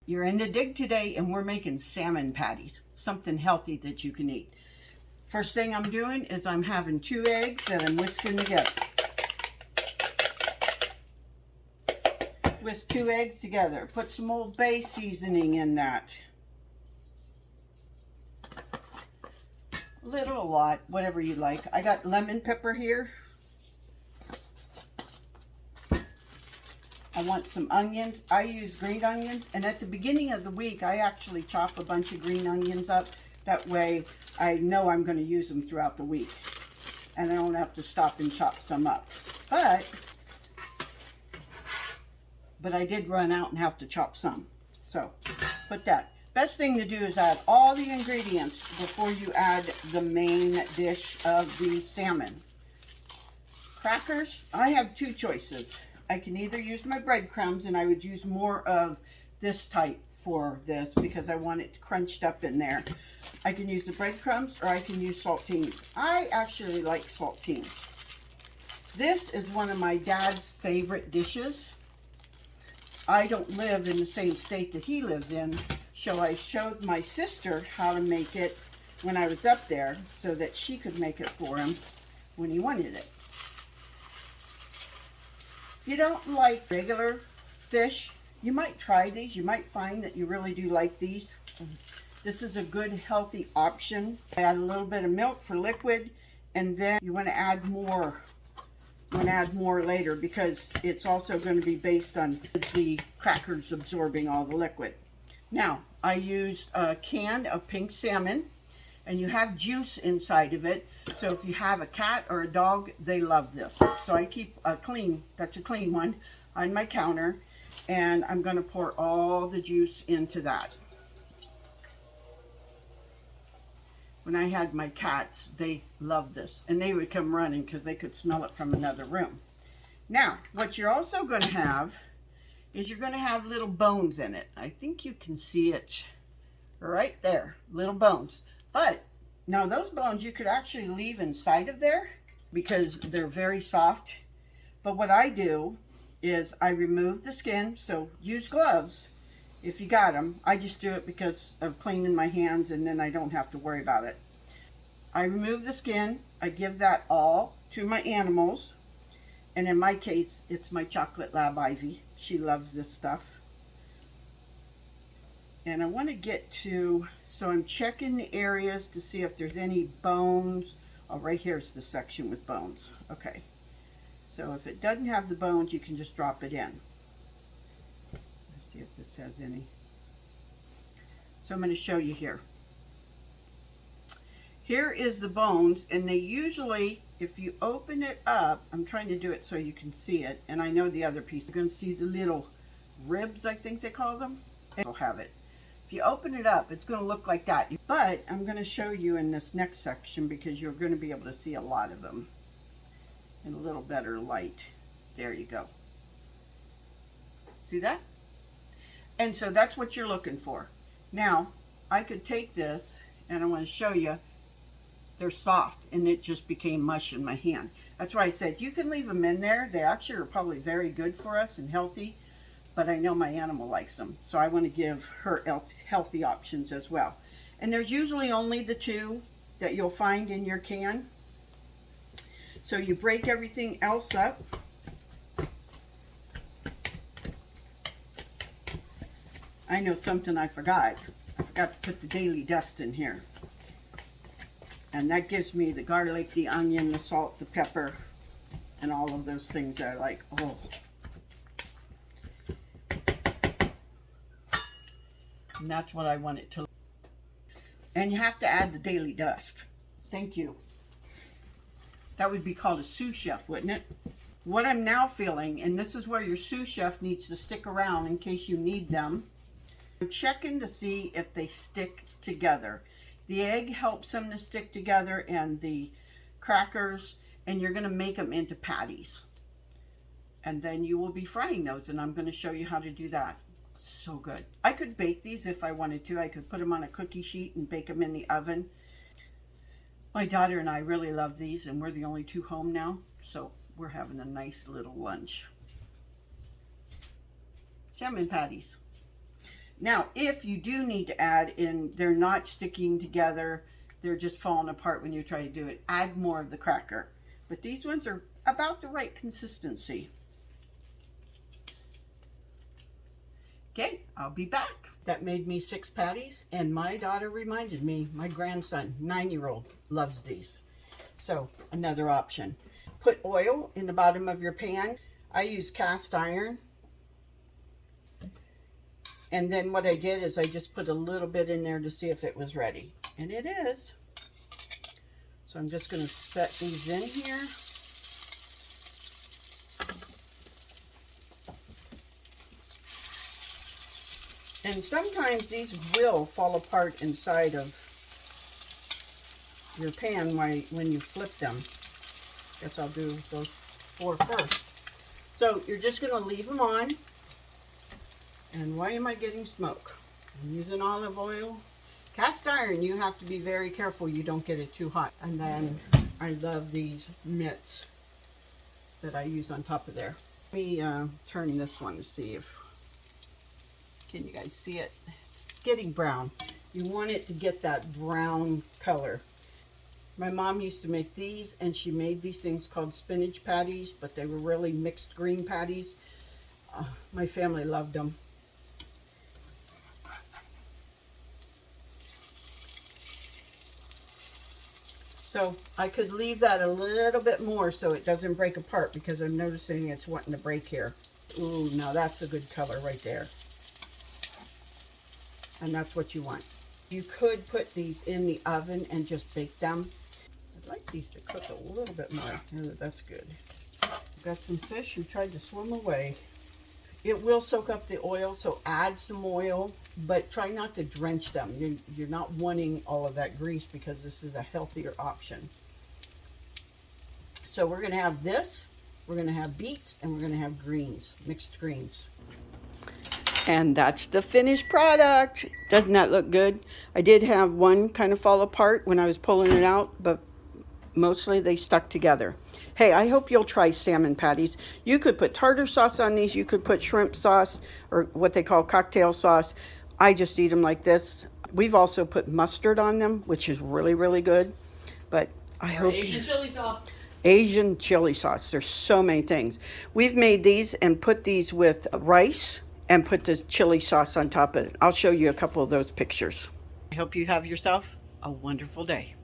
You're in the dig today and we're making salmon patties, something healthy that you can eat. First thing I'm doing is I'm having 2 eggs that I'm whisking together. Whisk 2 eggs together. Put some Old Bay seasoning in that. A lot, whatever you like. I got lemon pepper here. I want some onions. I use green onions, and at the beginning of the week, I actually chop a bunch of green onions up. That way, I know I'm going to use them throughout the week, and I don't have to stop and chop some up. But I did run out and have to chop some. So, put that. Best thing to do is add all the ingredients before you add the main dish of the salmon. Crackers, I have 2 choices. I can either use my breadcrumbs, and I would use more of this type for this because I want it crunched up in there. I can use the breadcrumbs or I can use saltines. I actually like saltines. This is one of my dad's favorite dishes. I don't live in the same state that he lives in, so I showed my sister how to make it when I was up there so that she could make it for him when he wanted it. If you don't like regular fish, you might try these. You might find that you really do like these. This is a good, healthy option. Add a little bit of milk for liquid, and then you want to add more. You want to add more later because it's also going to be based on the crackers absorbing all the liquid. Now, I used a can of pink salmon, and you have juice inside of it. So if you have a cat or a dog, they love this. So I keep a clean, that's a clean one, on my counter, and I'm going to pour all the juice into that. When I had my cats, they loved this, and they would come running because they could smell it from another room. Now, what you're also going to have is you're going to have little bones in it. I think you can see it right there, little bones. But now those bones you could actually leave inside of there because they're very soft. But what I do is I remove the skin, so use gloves if you got them. I just do it because of cleaning my hands, and then I don't have to worry about it. I remove the skin. I give that all to my animals. And in my case, it's my chocolate lab Ivy. She loves this stuff. And I want to get to, so I'm checking the areas to see if there's any bones. Oh, right here's the section with bones. Okay. So if it doesn't have the bones, you can just drop it in. Let's see if this has any. So I'm going to show you here. Here is the bones, and they usually, if you open it up, I'm trying to do it so you can see it, and I know the other piece. You're going to see the little ribs, I think they call them. They'll have it. If you open it up, it's going to look like that. But I'm going to show you in this next section because you're going to be able to see a lot of them in a little better light. There you go. See that? And so that's what you're looking for. Now, I could take this, and I want to show you. They're soft, and it just became mush in my hand. That's why I said you can leave them in there. They actually are probably very good for us and healthy, but I know my animal likes them, so I want to give her healthy options as well. And there's usually only the 2 that you'll find in your can. So you break everything else up. I know something I forgot. I forgot to put the daily dust in here. And that gives me the garlic, the onion, the salt, the pepper, and all of those things that I like. Oh. And that's what I want it to look. And you have to add the daily dust. Thank you. That would be called a sous chef, wouldn't it? What I'm now feeling, and this is where your sous chef needs to stick around in case you need them. I'm checking to see if they stick together. The egg helps them to stick together, and the crackers, and you're going to make them into patties. And then you will be frying those, and I'm going to show you how to do that. So good. I could bake these if I wanted to. I could put them on a cookie sheet and bake them in the oven. My daughter and I really love these, and we're the only 2 home now, so we're having a nice little lunch. Salmon patties. Now, if you do need to add in, they're not sticking together, they're just falling apart when you try to do it, add more of the cracker. But these ones are about the right consistency. Okay, I'll be back. That made me 6 patties, and my daughter reminded me, my grandson, 9-year-old, loves these. So, another option. Put oil in the bottom of your pan. I use cast iron. And then what I did is I just put a little bit in there to see if it was ready. And it is. So I'm just going to set these in here. And sometimes these will fall apart inside of your pan when you flip them. Guess I'll do those 4 first. So you're just going to leave them on. And why am I getting smoke? I'm using olive oil. Cast iron, you have to be very careful you don't get it too hot. And then I love these mitts that I use on top of there. Let me turn this one to see if, can you guys see it? It's getting brown. You want it to get that brown color. My mom used to make these, and she made these things called spinach patties, but they were really mixed green patties. My family loved them. So I could leave that a little bit more so it doesn't break apart, because I'm noticing it's wanting to break here. Ooh, now that's a good color right there. And that's what you want. You could put these in the oven and just bake them. I'd like these to cook a little bit more. Oh, that's good. Got some fish who tried to swim away. It will soak up the oil, so add some oil, but try not to drench them. You're not wanting all of that grease, because this is a healthier option. So we're going to have this, we're going to have beets, and we're going to have greens, mixed greens. And that's the finished product. Doesn't that look good? I did have one kind of fall apart when I was pulling it out, but mostly they stuck together. Hey, I hope you'll try salmon patties. You could put tartar sauce on these. You could put shrimp sauce, or what they call cocktail sauce. I just eat them like this. We've also put mustard on them, which is really, really good. But I hope Asian chili sauce. Asian chili sauce. There's so many things. We've made these and put these with rice and put the chili sauce on top of it. I'll show you a couple of those pictures. I hope you have yourself a wonderful day.